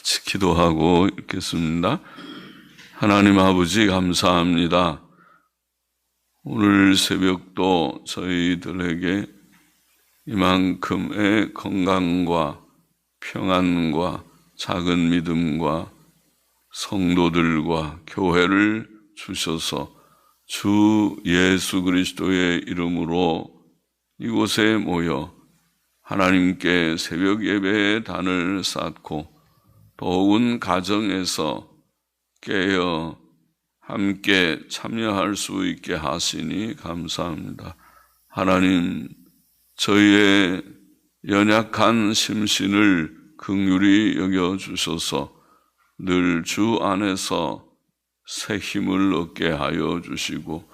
같이 기도하고 있겠습니다. 하나님 아버지 감사합니다. 오늘 새벽도 저희들에게 이만큼의 건강과 평안과 작은 믿음과 성도들과 교회를 주셔서 주 예수 그리스도의 이름으로 이곳에 모여 하나님께 새벽 예배의 단을 쌓고 더운 가정에서 깨어 함께 참여할 수 있게 하시니 감사합니다. 하나님, 저희의 연약한 심신을 긍휼히 여겨주셔서 늘 주 안에서 새 힘을 얻게 하여 주시고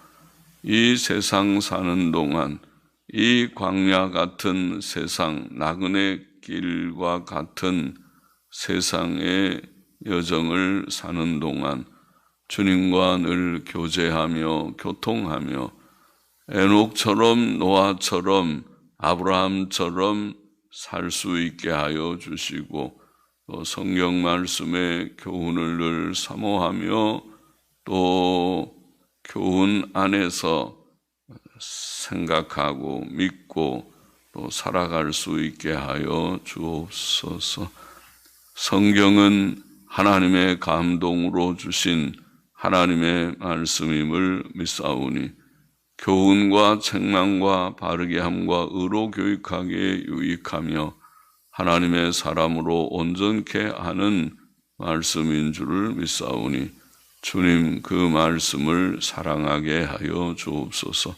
이 세상 사는 동안 이 광야 같은 세상, 나그네 길과 같은 세상의 여정을 사는 동안 주님과 늘 교제하며 교통하며 에녹처럼 노아처럼 아브라함처럼 살 수 있게 하여 주시고 또 성경 말씀의 교훈을 늘 사모하며 또 교훈 안에서 생각하고 믿고 또 살아갈 수 있게 하여 주옵소서. 성경은 하나님의 감동으로 주신 하나님의 말씀임을 믿사오니 교훈과 책망과 바르게 함과 의로 교육하기에 유익하며 하나님의 사람으로 온전케 하는 말씀인 줄을 믿사오니 주님 그 말씀을 사랑하게 하여 주옵소서.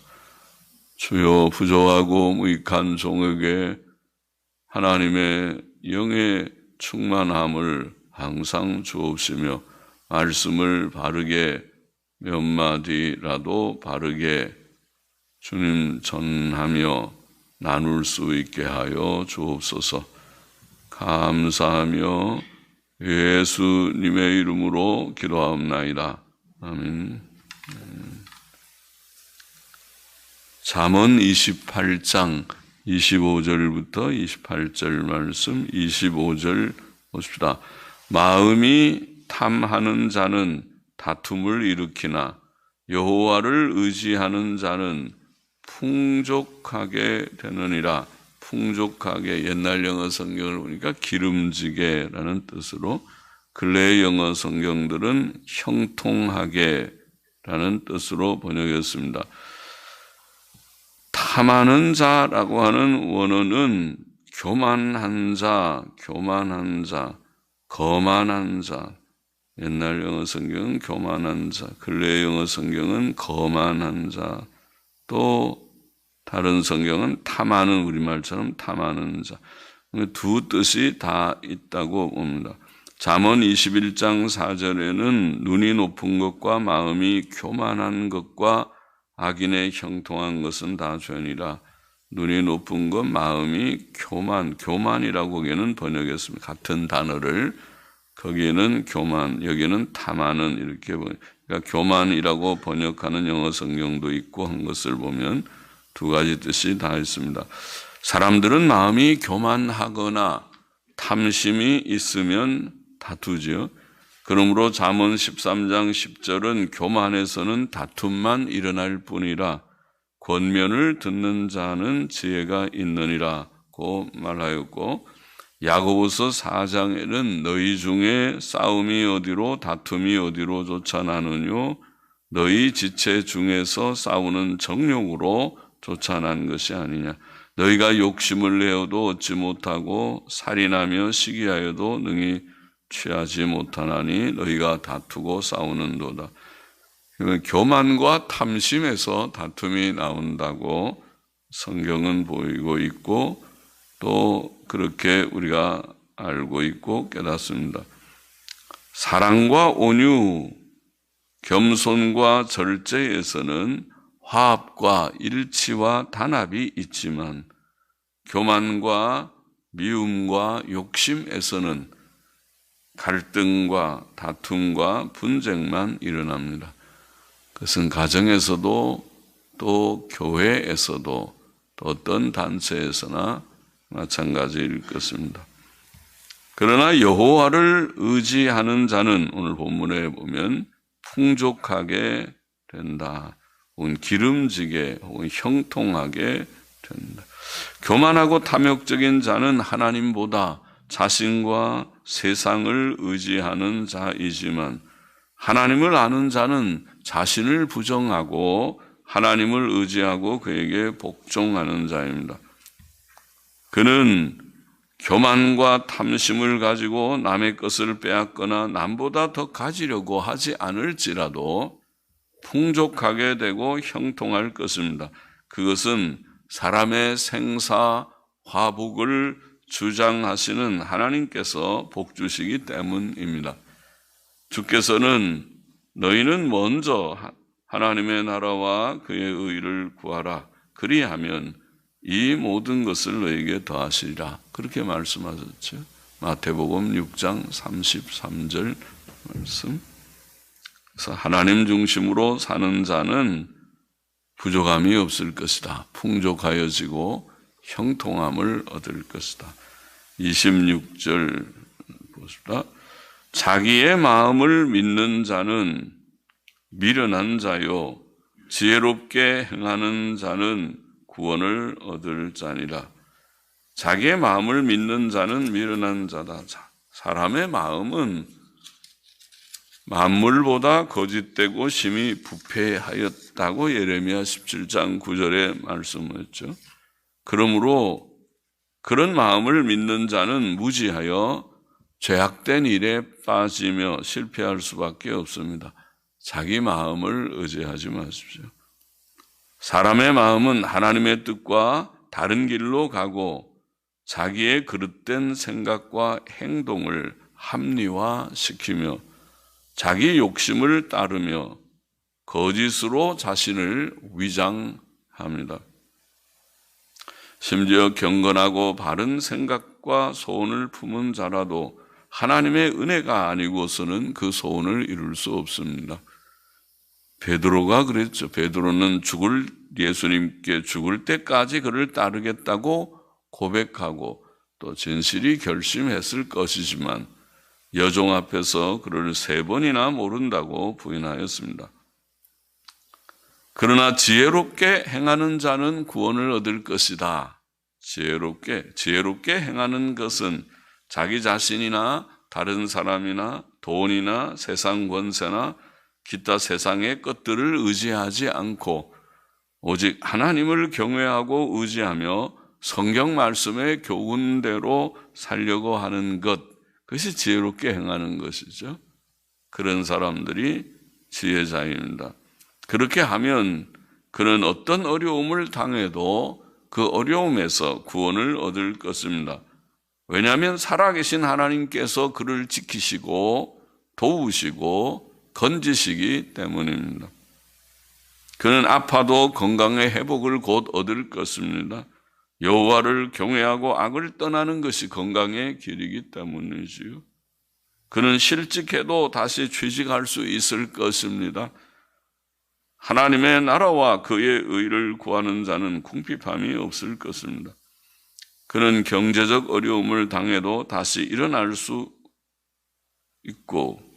주여, 부족하고 무익한 종에게 하나님의 영의 충만함을 항상 주옵시며 말씀을 바르게 몇 마디라도 바르게 주님 전하며 나눌 수 있게 하여 주옵소서. 감사하며 예수님의 이름으로 기도하옵나이다. 아멘. 잠언 28장 25절부터 28절 말씀 25절 보십시다. 마음이 탐하는 자는 다툼을 일으키나 여호와를 의지하는 자는 풍족하게 되느니라. 풍족하게, 옛날 영어 성경을 보니까 기름지게라는 뜻으로, 근래 영어 성경들은 형통하게라는 뜻으로 번역했습니다. 탐하는 자라고 하는 원어는 교만한 자, 거만한 자. 옛날 영어 성경은 교만한 자, 근래 영어 성경은 거만한 자, 또 다른 성경은 탐하는, 우리말처럼 탐하는 자. 두 뜻이 다 있다고 봅니다. 잠언 21장 4절에는 눈이 높은 것과 마음이 교만한 것과 악인의 형통한 것은 다 죄니라. 눈이 높은 것, 마음이 교만이라고 거기에는 번역했습니다. 같은 단어를 거기에는 교만, 여기는 탐하는 이렇게 그러니까 교만이라고 번역하는 영어 성경도 있고 한 것을 보면 두 가지 뜻이 다 있습니다. 사람들은 마음이 교만하거나 탐심이 있으면 다투지요. 그러므로 잠언 13장 10절은 교만에서는 다툼만 일어날 뿐이라 권면을 듣는 자는 지혜가 있느니라고 말하였고, 야고보서 4장에는 너희 중에 싸움이 어디로 다툼이 어디로 쫓아나느뇨, 너희 지체 중에서 싸우는 정욕으로 쫓아난 것이 아니냐. 너희가 욕심을 내어도 얻지 못하고 살인하며 시기하여도 능히 취하지 못하나니 너희가 다투고 싸우는도다. 교만과 탐심에서 다툼이 나온다고 성경은 보이고 있고 또 그렇게 우리가 알고 있고 깨닫습니다. 사랑과 온유, 겸손과 절제에서는 화합과 일치와 단합이 있지만 교만과 미움과 욕심에서는 갈등과 다툼과 분쟁만 일어납니다. 그것은 가정에서도 또 교회에서도 또 어떤 단체에서나 마찬가지일 것입니다. 그러나 여호와를 의지하는 자는 오늘 본문에 보면 풍족하게 된다. 혹은 기름지게 혹은 형통하게 된다. 교만하고 탐욕적인 자는 하나님보다 자신과 세상을 의지하는 자이지만 하나님을 아는 자는 자신을 부정하고 하나님을 의지하고 그에게 복종하는 자입니다. 그는 교만과 탐심을 가지고 남의 것을 빼앗거나 남보다 더 가지려고 하지 않을지라도 풍족하게 되고 형통할 것입니다. 그것은 사람의 생사, 화복을 주장하시는 하나님께서 복주시기 때문입니다. 주께서는 너희는 먼저 하나님의 나라와 그의 의를 구하라. 그리하면 이 모든 것을 너에게 더하시리라. 그렇게 말씀하셨죠. 마태복음 6장 33절 말씀. 그래서 하나님 중심으로 사는 자는 부족함이 없을 것이다. 풍족하여지고 형통함을 얻을 것이다. 26절 보십시다. 자기의 마음을 믿는 자는 미련한 자요 지혜롭게 행하는 자는 구원을 얻을 자니라. 자기의 마음을 믿는 자는 미련한 자다. 사람의 마음은 만물보다 거짓되고 심히 부패하였다고 예레미야 17장 9절에 말씀했죠. 그러므로 그런 마음을 믿는 자는 무지하여 죄악된 일에 빠지며 실패할 수밖에 없습니다. 자기 마음을 의지하지 마십시오. 사람의 마음은 하나님의 뜻과 다른 길로 가고 자기의 그릇된 생각과 행동을 합리화시키며 자기 욕심을 따르며 거짓으로 자신을 위장합니다. 심지어 경건하고 바른 생각과 소원을 품은 자라도 하나님의 은혜가 아니고서는 그 소원을 이룰 수 없습니다. 베드로가 그랬죠. 베드로는 예수님께 죽을 때까지 그를 따르겠다고 고백하고 또 진실이 결심했을 것이지만 여종 앞에서 그를 3번이나 모른다고 부인하였습니다. 그러나 지혜롭게 행하는 자는 구원을 얻을 것이다. 지혜롭게 행하는 것은 자기 자신이나 다른 사람이나 돈이나 세상 권세나 기타 세상의 것들을 의지하지 않고 오직 하나님을 경외하고 의지하며 성경 말씀의 교훈대로 살려고 하는 것, 그것이 지혜롭게 행하는 것이죠. 그런 사람들이 지혜자입니다. 그렇게 하면 그는 어떤 어려움을 당해도 그 어려움에서 구원을 얻을 것입니다. 왜냐하면 살아계신 하나님께서 그를 지키시고 도우시고 건지시기 때문입니다. 그는 아파도 건강의 회복을 곧 얻을 것입니다. 여호와를 경외하고 악을 떠나는 것이 건강의 길이기 때문이지요. 그는 실직해도 다시 취직할 수 있을 것입니다. 하나님의 나라와 그의 의를 구하는 자는 궁핍함이 없을 것입니다. 그는 경제적 어려움을 당해도 다시 일어날 수 있고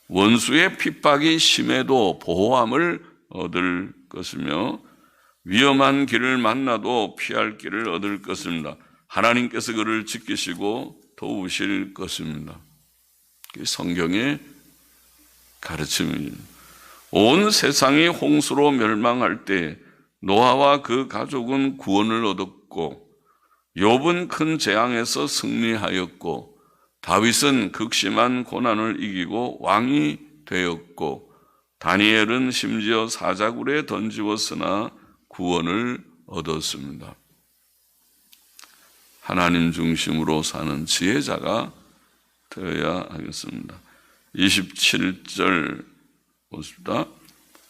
원수의 핍박이 심해도 보호함을 얻을 것이며 위험한 길을 만나도 피할 길을 얻을 것입니다. 하나님께서 그를 지키시고 도우실 것입니다. 성경의 가르침입니다. 온 세상이 홍수로 멸망할 때 노아와 그 가족은 구원을 얻었고 욥은 큰 재앙에서 승리하였고 다윗은 극심한 고난을 이기고 왕이 되었고 다니엘은 심지어 사자굴에 던지었으나 구원을 얻었습니다. 하나님 중심으로 사는 지혜자가 되어야 하겠습니다. 27절 보십시다.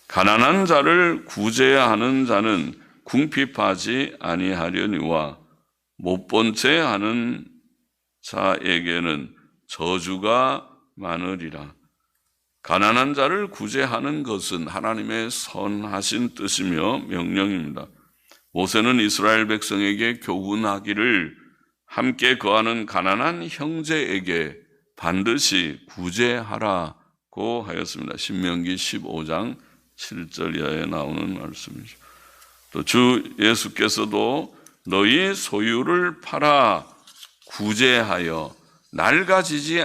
가난한 자를 구제해야 하는 자는 궁핍하지 아니하려니와 못 본 채 하는 자에게는 저주가 많으리라. 가난한 자를 구제하는 것은 하나님의 선하신 뜻이며 명령입니다. 모세는 이스라엘 백성에게 교훈하기를 함께 거하는 가난한 형제에게 반드시 구제하라고 하였습니다. 신명기 15장 7절 이하에 나오는 말씀이죠. 또 주 예수께서도 너희 소유를 팔아 구제하여 낡아지지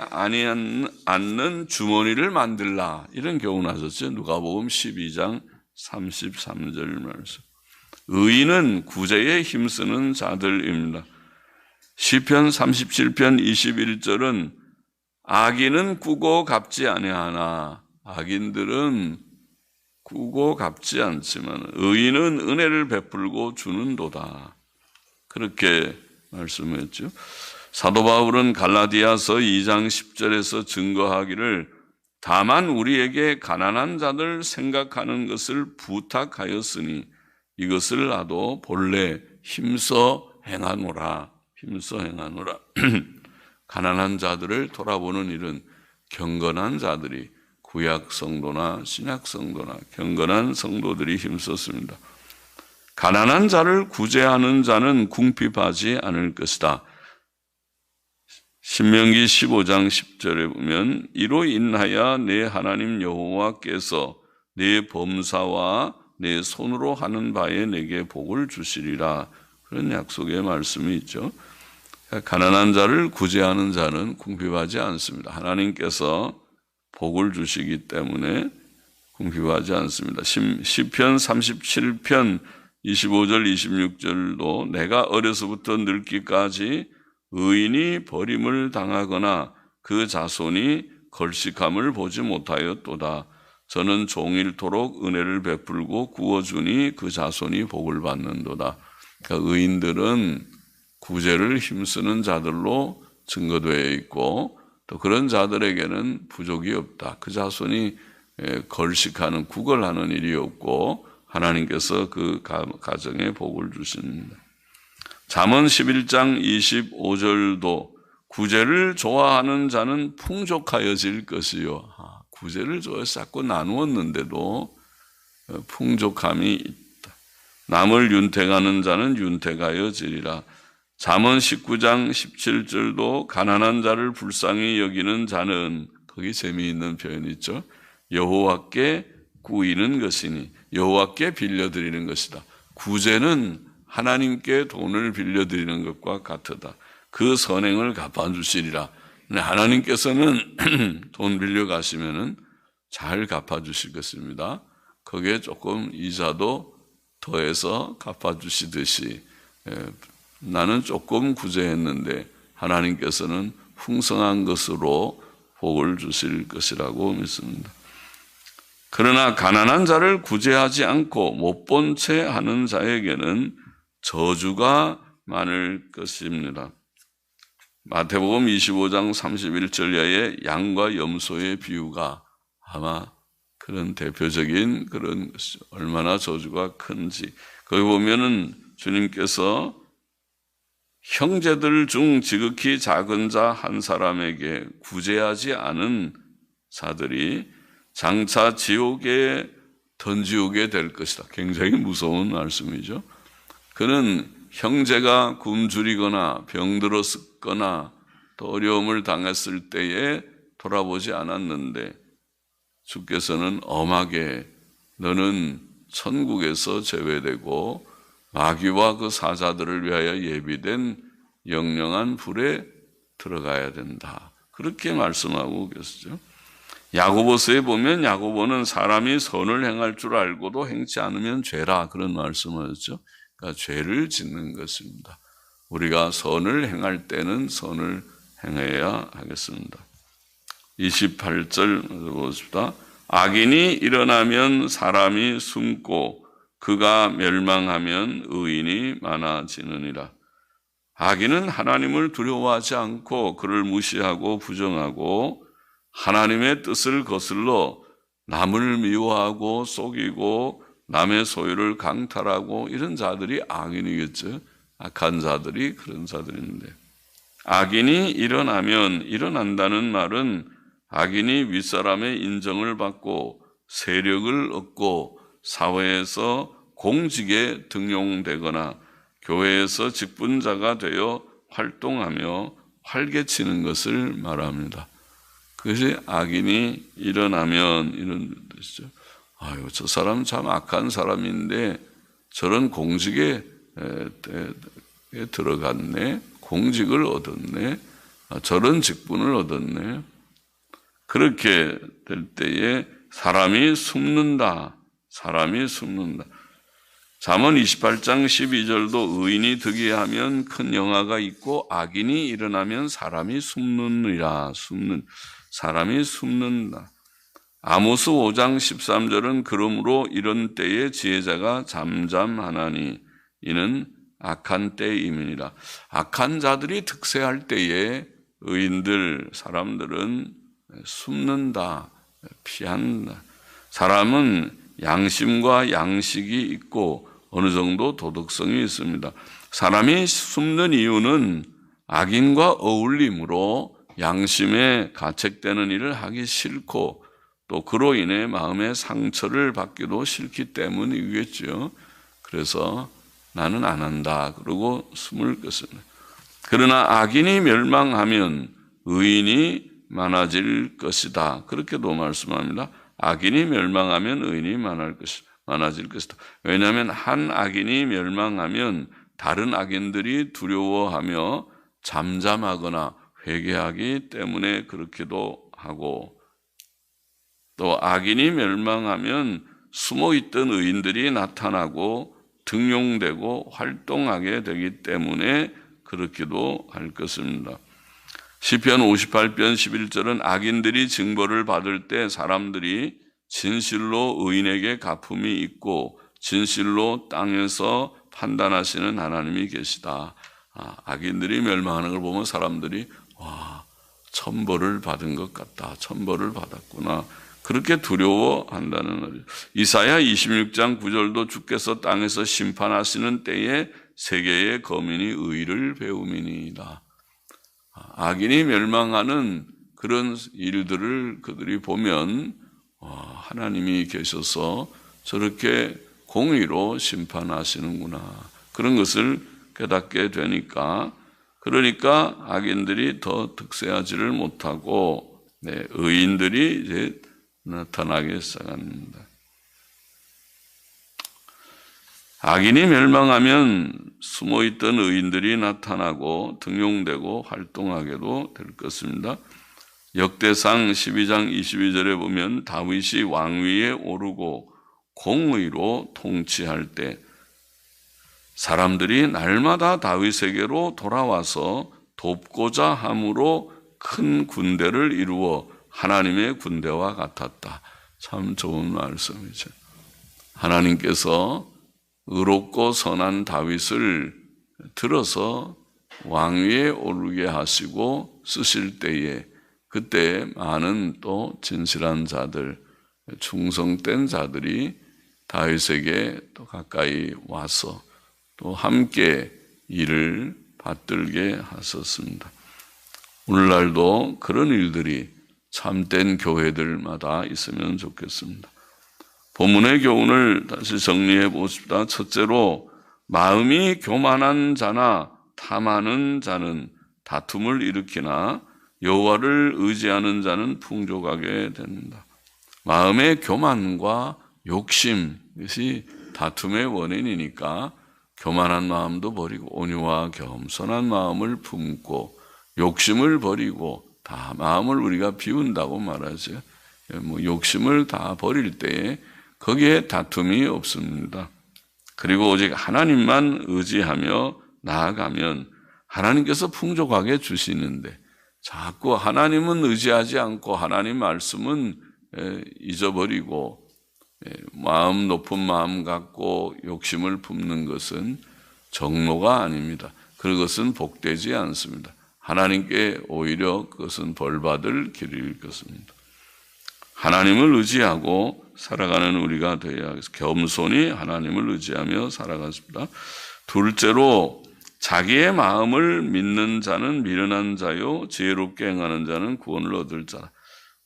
않는 주머니를 만들라, 이런 교훈하셨죠. 누가복음 12장 33절 말씀. 의인은 구제에 힘쓰는 자들입니다. 시편 37편 21절은 악인은 꾸고 갚지 아니하나, 악인들은 꾸고 갚지 않지만 의인은 은혜를 베풀고 주는도다, 그렇게 말씀했죠. 사도 바울은 갈라디아서 2장 10절에서 증거하기를 다만 우리에게 가난한 자들 생각하는 것을 부탁하였으니 이것을 나도 본래 힘써 행하노라. 가난한 자들을 돌아보는 일은 경건한 자들이, 구약 성도나 신약 성도나 경건한 성도들이 힘썼습니다. 가난한 자를 구제하는 자는 궁핍하지 않을 것이다. 신명기 15장 10절에 보면 이로 인하여 내 하나님 여호와께서 내 범사와 내 손으로 하는 바에 내게 복을 주시리라, 그런 약속의 말씀이 있죠. 가난한 자를 구제하는 자는 궁핍하지 않습니다. 하나님께서 복을 주시기 때문에 궁핍하지 않습니다. 시편 37편 25절 26절도 내가 어려서부터 늙기까지 의인이 버림을 당하거나 그 자손이 걸식함을 보지 못하였도다. 저는 종일토록 은혜를 베풀고 구워주니 그 자손이 복을 받는도다. 그러니까 의인들은 구제를 힘쓰는 자들로 증거되어 있고 또 그런 자들에게는 부족이 없다. 그 자손이 걸식하는, 구걸하는 일이 없고 하나님께서 그 가정에 복을 주십니다. 잠언 11장 25절도 구제를 좋아하는 자는 풍족하여질 것이요. 구제를 좋아해서 자꾸 나누었는데도 풍족함이 있다. 남을 윤택하는 자는 윤택하여지리라. 잠언 19장 17절도 가난한 자를 불쌍히 여기는 자는, 거기 재미있는 표현이 있죠. 여호와께 꾸이는 것이니, 여호와께 빌려드리는 것이다. 구제는 하나님께 돈을 빌려드리는 것과 같으다. 그 선행을 갚아주시리라. 하나님께서는 돈 빌려가시면은 잘 갚아주실 것입니다. 거기에 조금 이자도 더해서 갚아주시듯이 나는 조금 구제했는데 하나님께서는 풍성한 것으로 복을 주실 것이라고 믿습니다. 그러나 가난한 자를 구제하지 않고 못 본 채 하는 자에게는 저주가 많을 것입니다. 마태복음 25장 31절에 양과 염소의 비유가 아마 그런 대표적인 그런 얼마나 저주가 큰지, 거기 보면은 주님께서 형제들 중 지극히 작은 자 한 사람에게 구제하지 않은 자들이 장차 지옥에 던지오게 될 것이다. 굉장히 무서운 말씀이죠. 그는 형제가 굶주리거나 병들었거나 또 어려움을 당했을 때에 돌아보지 않았는데 주께서는 엄하게 너는 천국에서 제외되고 마귀와 그 사자들을 위하여 예비된 영영한 불에 들어가야 된다. 그렇게 말씀하고 계시죠. 야고보서에 보면 야고보는 사람이 선을 행할 줄 알고도 행치 않으면 죄라, 그런 말씀을 하죠. 그러니까 죄를 짓는 것입니다. 우리가 선을 행할 때는 선을 행해야 하겠습니다. 28절 보십시다. 악인이 일어나면 사람이 숨고 그가 멸망하면 의인이 많아지느니라. 악인은 하나님을 두려워하지 않고 그를 무시하고 부정하고 하나님의 뜻을 거슬러 남을 미워하고 속이고 남의 소유를 강탈하고 이런 자들이 악인이겠죠. 악한 자들이 그런 자들인데, 악인이 일어나면, 일어난다는 말은 악인이 윗사람의 인정을 받고 세력을 얻고 사회에서 공직에 등용되거나 교회에서 직분자가 되어 활동하며 활개치는 것을 말합니다. 그것이 악인이 일어나면 이런 뜻이죠. 아유, 저 사람 참 악한 사람인데 저런 공직에 들어갔네, 공직을 얻었네, 저런 직분을 얻었네. 그렇게 될 때에 사람이 숨는다. 사람이 숨는다. 잠언 28장 12절도 의인이 득이하면 큰 영화가 있고 악인이 일어나면 사람이 숨느니라. 사람이 숨는다. 아모스 5장 13절은 그러므로 이런 때에 지혜자가 잠잠하나니 이는 악한 때임이니라. 악한 자들이 득세할 때에 의인들, 사람들은 숨는다, 피한다. 사람은 양심과 양식이 있고 어느 정도 도덕성이 있습니다. 사람이 숨는 이유는 악인과 어울림으로 양심에 가책되는 일을 하기 싫고 또 그로 인해 마음의 상처를 받기도 싫기 때문이겠죠. 그래서 나는 안 한다 그러고 숨을 것입니다. 그러나 악인이 멸망하면 의인이 많아질 것이다. 그렇게도 말씀합니다. 악인이 멸망하면 의인이 많아질 것이다. 왜냐하면 한 악인이 멸망하면 다른 악인들이 두려워하며 잠잠하거나 회개하기 때문에 그렇기도 하고 또 악인이 멸망하면 숨어있던 의인들이 나타나고 등용되고 활동하게 되기 때문에 그렇기도 할 것입니다. 시편 58편 11절은 악인들이 징벌을 받을 때 사람들이 진실로 의인에게 갚음이 있고 진실로 땅에서 판단하시는 하나님이 계시다. 악인들이 멸망하는 걸 보면 사람들이 와, 천벌을 받은 것 같다. 천벌을 받았구나. 그렇게 두려워한다는 거죠. 이사야 26장 9절도 주께서 땅에서 심판하시는 때에 세계의 거민이 의를 배움이니이다. 악인이 멸망하는 그런 일들을 그들이 보면 하나님이 계셔서 저렇게 공의로 심판하시는구나. 그런 것을 깨닫게 되니까 그러니까 악인들이 더 득세하지를 못하고 의인들이 이제 나타나기 시작합니다. 악인이 멸망하면 숨어있던 의인들이 나타나고 등용되고 활동하게도 될 것입니다. 역대상 12장 22절에 보면 다윗이 왕위에 오르고 공의로 통치할 때 사람들이 날마다 다윗에게로 돌아와서 돕고자 함으로 큰 군대를 이루어 하나님의 군대와 같았다. 참 좋은 말씀이죠. 하나님께서 의롭고 선한 다윗을 들어서 왕위에 오르게 하시고 쓰실 때에 그때 많은 또 진실한 자들, 충성된 자들이 다윗에게 또 가까이 와서 또 함께 일을 받들게 하셨습니다. 오늘날도 그런 일들이 참된 교회들마다 있으면 좋겠습니다. 본문의 교훈을 다시 정리해 보십시다. 첫째로 마음이 교만한 자나 탐하는 자는 다툼을 일으키나 여호와를 의지하는 자는 풍족하게 됩니다. 마음의 교만과 욕심, 이것이 다툼의 원인이니까 교만한 마음도 버리고 온유와 겸손한 마음을 품고 욕심을 버리고 다 마음을 우리가 비운다고 말하죠. 욕심을 다 버릴 때에 거기에 다툼이 없습니다. 그리고 오직 하나님만 의지하며 나아가면 하나님께서 풍족하게 주시는데 자꾸 하나님은 의지하지 않고 하나님 말씀은 잊어버리고 마음 높은 마음 갖고 욕심을 품는 것은 정로가 아닙니다. 그것은 복되지 않습니다. 하나님께 오히려 그것은 벌받을 길일 것입니다. 하나님을 의지하고 살아가는 우리가 되어야 하겠습니다. 겸손히 하나님을 의지하며 살아가십니다. 둘째로 자기의 마음을 믿는 자는 미련한 자요 지혜롭게 행하는 자는 구원을 얻을 자라.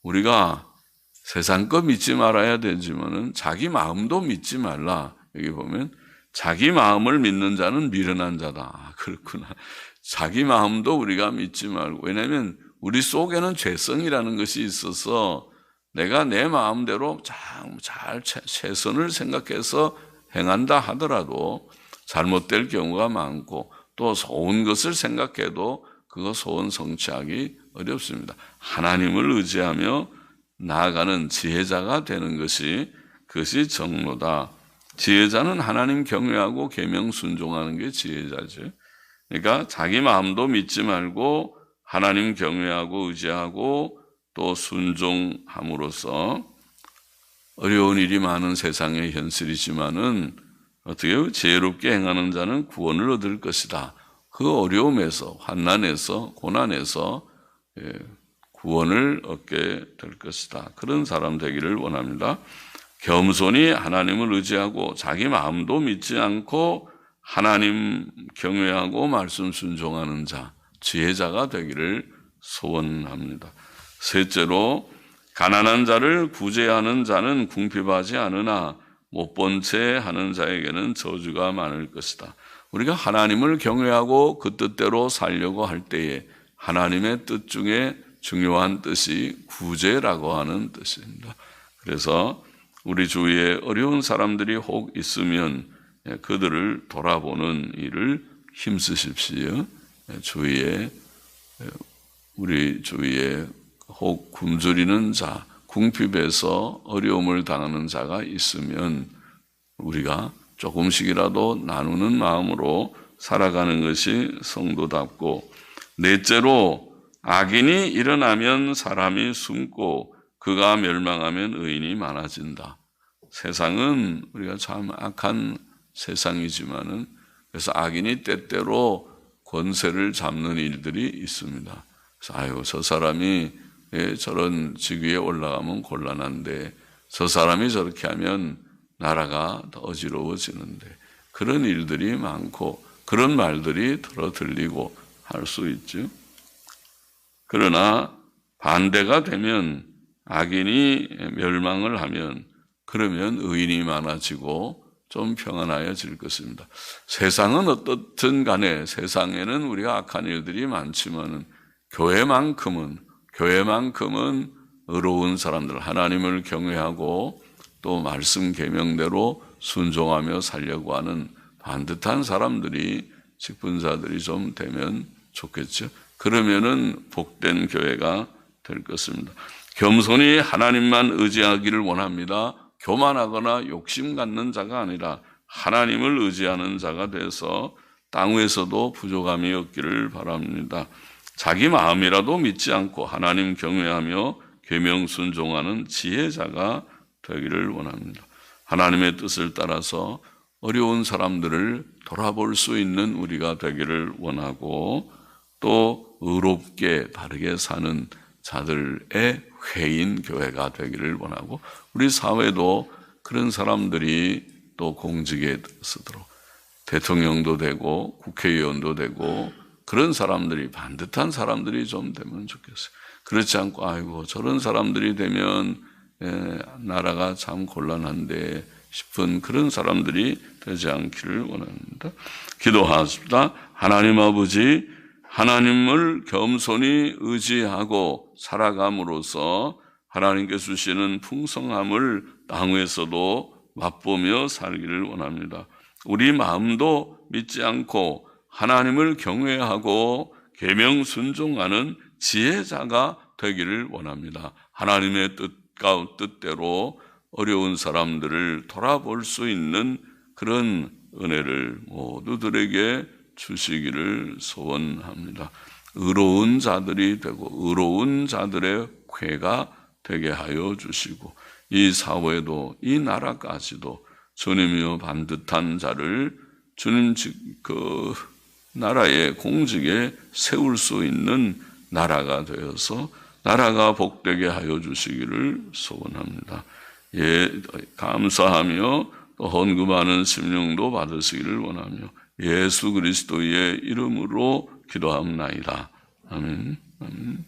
우리가 세상 거 믿지 말아야 되지만은 자기 마음도 믿지 말라. 여기 보면 자기 마음을 믿는 자는 미련한 자다. 그렇구나. 자기 마음도 우리가 믿지 말고, 왜냐하면 우리 속에는 죄성이라는 것이 있어서 내가 내 마음대로 잘 최선을 생각해서 행한다 하더라도 잘못될 경우가 많고, 또 좋은 것을 생각해도 그거 소원 성취하기 어렵습니다. 하나님을 의지하며 나아가는 지혜자가 되는 그것이 정로다. 지혜자는 하나님 경외하고 계명 순종하는 게 지혜자죠. 그러니까 자기 마음도 믿지 말고 하나님 경외하고 의지하고 또 순종함으로써, 어려운 일이 많은 세상의 현실이지만은 어떻게 지혜롭게 행하는 자는 구원을 얻을 것이다. 그 어려움에서, 환난에서, 고난에서 구원을 얻게 될 것이다. 그런 사람 되기를 원합니다. 겸손히 하나님을 의지하고 자기 마음도 믿지 않고 하나님 경외하고 말씀 순종하는 자, 지혜자가 되기를 소원합니다. 셋째로, 가난한 자를 구제하는 자는 궁핍하지 않으나 못 본 채 하는 자에게는 저주가 많을 것이다. 우리가 하나님을 경외하고 그 뜻대로 살려고 할 때에 하나님의 뜻 중에 중요한 뜻이 구제라고 하는 뜻입니다. 그래서 우리 주위에 어려운 사람들이 혹 있으면 그들을 돌아보는 일을 힘쓰십시오. 우리 주위에 혹 굶주리는 자, 궁핍에서 어려움을 당하는 자가 있으면 우리가 조금씩이라도 나누는 마음으로 살아가는 것이 성도답고, 넷째로, 악인이 일어나면 사람이 숨고 그가 멸망하면 의인이 많아진다. 세상은 우리가 참 악한 세상이지만은, 그래서 악인이 때때로 권세를 잡는 일들이 있습니다. 그래서 저 사람이 저런 직위에 올라가면 곤란한데, 저 사람이 저렇게 하면 나라가 더 어지러워지는데, 그런 일들이 많고 그런 말들이 들리고 할 수 있죠. 그러나 반대가 되면, 악인이 멸망을 하면 그러면 의인이 많아지고 좀 평안하여질 것입니다. 세상은 어떻든 간에 세상에는 우리가 악한 일들이 많지만은 교회만큼은 의로운 사람들, 하나님을 경외하고 또 말씀 계명대로 순종하며 살려고 하는 반듯한 사람들이, 직분자들이 좀 되면 좋겠죠. 그러면은 복된 교회가 될 것입니다. 겸손히 하나님만 의지하기를 원합니다. 교만하거나 욕심 갖는 자가 아니라 하나님을 의지하는 자가 돼서 땅 위에서도 부족함이 없기를 바랍니다. 자기 마음이라도 믿지 않고 하나님 경외하며 계명 순종하는 지혜자가 되기를 원합니다. 하나님의 뜻을 따라서 어려운 사람들을 돌아볼 수 있는 우리가 되기를 원하고, 또 의롭게 바르게 사는 자들의 회인 교회가 되기를 원하고, 우리 사회도 그런 사람들이 또 공직에 서도록 대통령도 되고 국회의원도 되고 그런 사람들이, 반듯한 사람들이 좀 되면 좋겠어요. 그렇지 않고 저런 사람들이 되면 나라가 참 곤란한데 싶은 그런 사람들이 되지 않기를 원합니다. 기도하십시다. 하나님 아버지, 하나님을 겸손히 의지하고 살아감으로써 하나님께서 주시는 풍성함을 땅 위에서도 맛보며 살기를 원합니다. 우리 마음도 믿지 않고 하나님을 경외하고 계명 순종하는 지혜자가 되기를 원합니다. 하나님의 뜻대로 어려운 사람들을 돌아볼 수 있는 그런 은혜를 모두들에게 주시기를 소원합니다. 의로운 자들이 되고 의로운 자들의 회가 되게 하여 주시고, 이 사회도 이 나라까지도 주님이여 반듯한 자를 주님 그 나라의 공직에 세울 수 있는 나라가 되어서 나라가 복되게 하여 주시기를 소원합니다. 감사하며 또 헌금하는 심령도 받으시기를 원하며 예수 그리스도의 이름으로 기도합나이다. 아멘. 아멘.